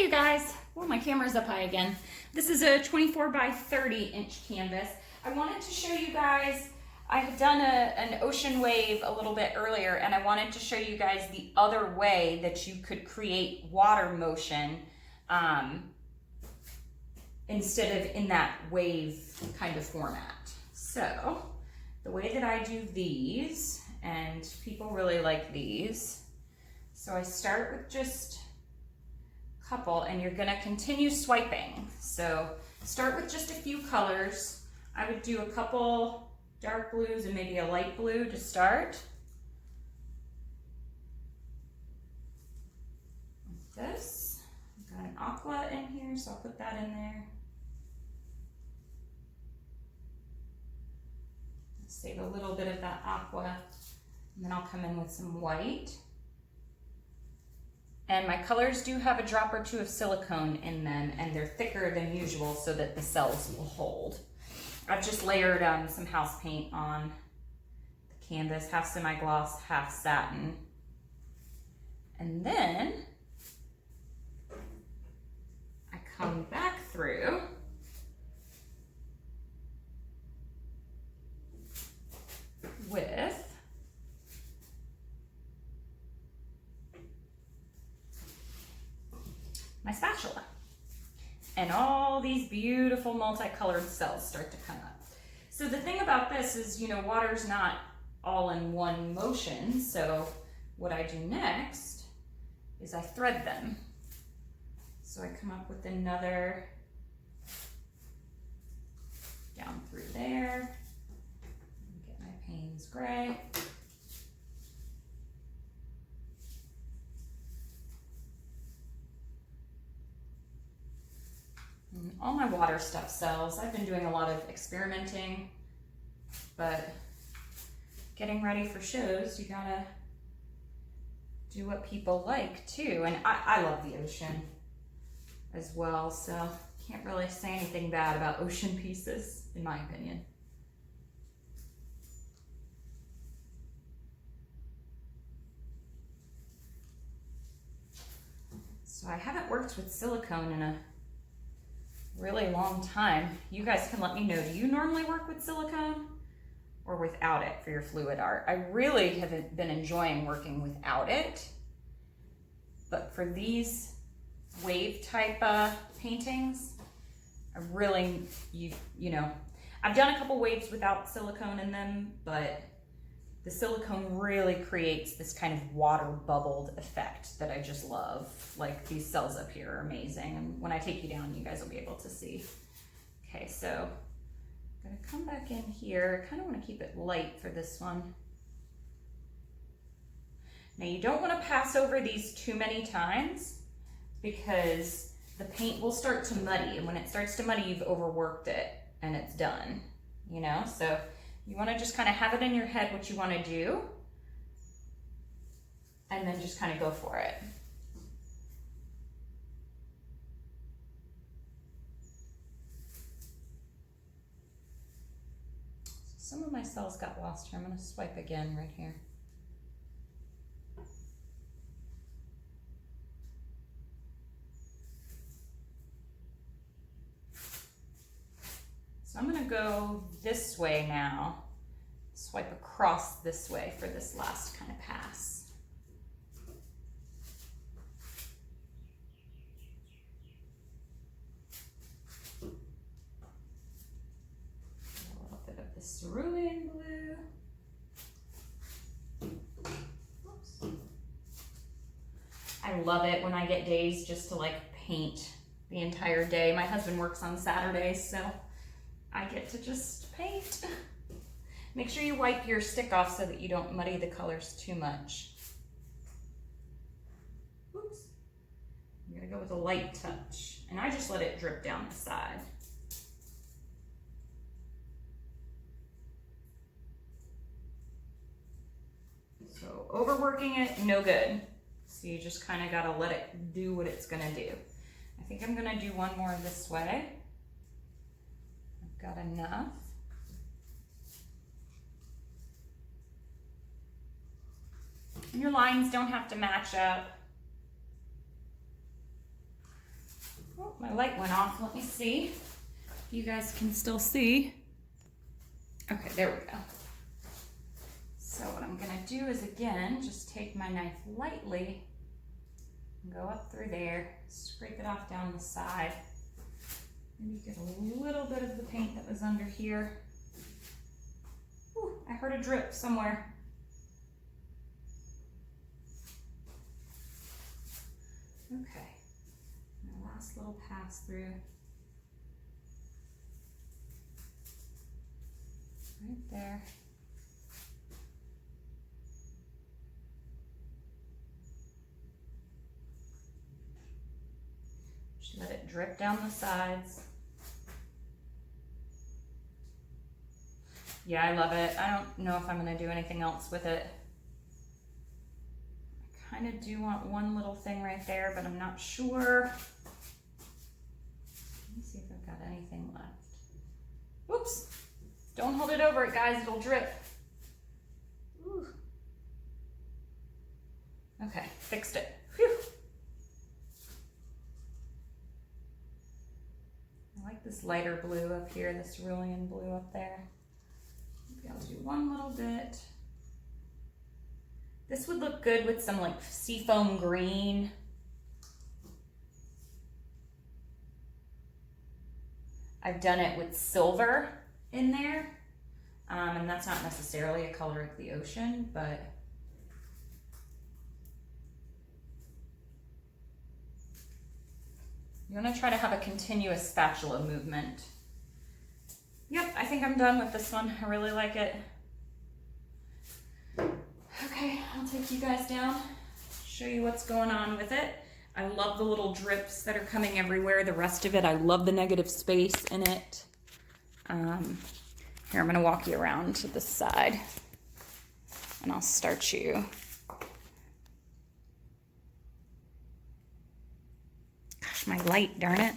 Hey you guys, well my camera's up high again. This is a 24 by 30 inch canvas. I wanted to show you guys, I had done an ocean wave a little bit earlier, and I wanted to show you guys the other way that you could create water motion instead of in that wave kind of format. So the way that I do these, and people really like these, so I start with just couple, and you're gonna continue swiping. So start with just a few colors. I would do a couple dark blues and maybe a light blue to start. Like this. I've got an aqua in here, so I'll put that in there. Save a little bit of that aqua, and then I'll come in with some white. And my colors do have a drop or two of silicone in them, and they're thicker than usual so that the cells will hold. I've just layered some house paint on the canvas, half semi-gloss, half satin. And then I come back through with my spatula, and all these beautiful multicolored cells start to come up. So the thing about this is, you know, water's not all in one motion, so what I do next is I thread them. So I come up with another down through there, get my Payne's gray. All my water stuff sells. I've been doing a lot of experimenting, but getting ready for shows, you gotta do what people like too. And I love the ocean as well, so can't really say anything bad about ocean pieces, in my opinion. So I haven't worked with silicone in a really long time. You guys can let me know, do you normally work with silicone or without it for your fluid art? I really have been enjoying working without it, but for these wave type paintings, I really, you know, I've done a couple waves without silicone in them, but the silicone really creates this kind of water bubbled effect that I just love. Like these cells up here are amazing. And when I take you down, you guys will be able to see. Okay, so I'm gonna come back in here. I kind of want to keep it light for this one. Now you don't want to pass over these too many times because the paint will start to muddy. And when it starts to muddy, you've overworked it and it's done, you know? So you want to just kind of have it in your head what you want to do, and then just kind of go for it. Some of my cells got lost here. I'm going to swipe again right here. So I'm going to go this way now, swipe across this way for this last kind of pass. A little bit of the cerulean blue. Oops. I love it when I get days just to like paint the entire day. My husband works on Saturdays, so I get to just paint. Make sure you wipe your stick off so that you don't muddy the colors too much. Oops. I'm gonna go with a light touch, and I just let it drip down the side. So overworking it, no good. So you just kind of gotta let it do what it's gonna do. I think I'm gonna do one more this way. Got enough. And your lines don't have to match up. my light went off. Let me see if you guys can still see. Okay, there we go. So what I'm gonna do is, again, just take my knife lightly and go up through there, scrape it off down the side. Maybe get a little bit of the paint that was under here. Ooh, I heard a drip somewhere. Okay, my last little pass through. Right there. Just let it drip down the sides. Yeah, I love it. I don't know if I'm going to do anything else with it. I kind of do want one little thing right there, but I'm not sure. Let me see if I've got anything left. Whoops. Don't hold it over it, guys. It'll drip. Ooh. Okay, fixed it. Whew. I like this lighter blue up here, this cerulean blue up there. Maybe I'll do one little bit. This would look good with some like seafoam green. I've done it with silver in there, and that's not necessarily a color of the ocean, but you want to try to have a continuous spatula movement. Yep, I think I'm done with this one. I really like it. Okay, I'll take you guys down, show you what's going on with it. I love the little drips that are coming everywhere. The rest of it, I love the negative space in it. Here, I'm gonna walk you around to this side and I'll start you. Gosh, my light, darn it.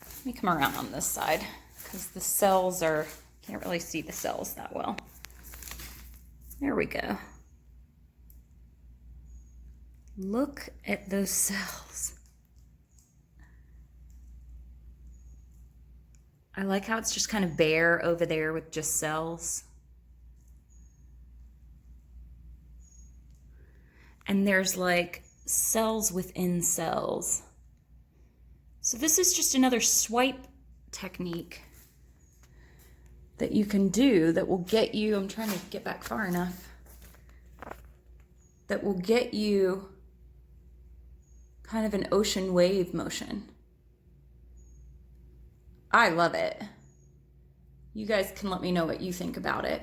Let me come around on this side because the cells are, can't really see the cells that well. There we go. Look at those cells. I like how it's just kind of bare over there with just cells. And there's like cells within cells. So this is just another swipe technique that you can do that will get you, I'm trying to get back far enough, that will get you kind of an ocean wave motion. I love it. You guys can let me know what you think about it.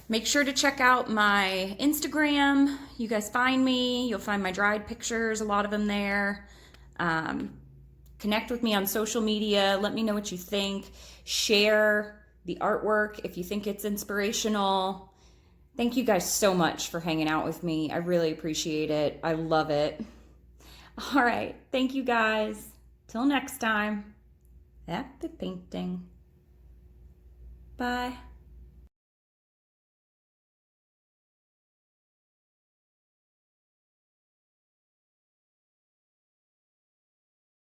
Make sure to check out my Instagram. You guys find me. You'll find my dried pictures, a lot of them there. Connect with me on social media. Let me know what you think. Share the artwork if you think it's inspirational. Thank you guys so much for hanging out with me. I really appreciate it. I love it. All right. Thank you guys. Till next time. Happy painting. Bye.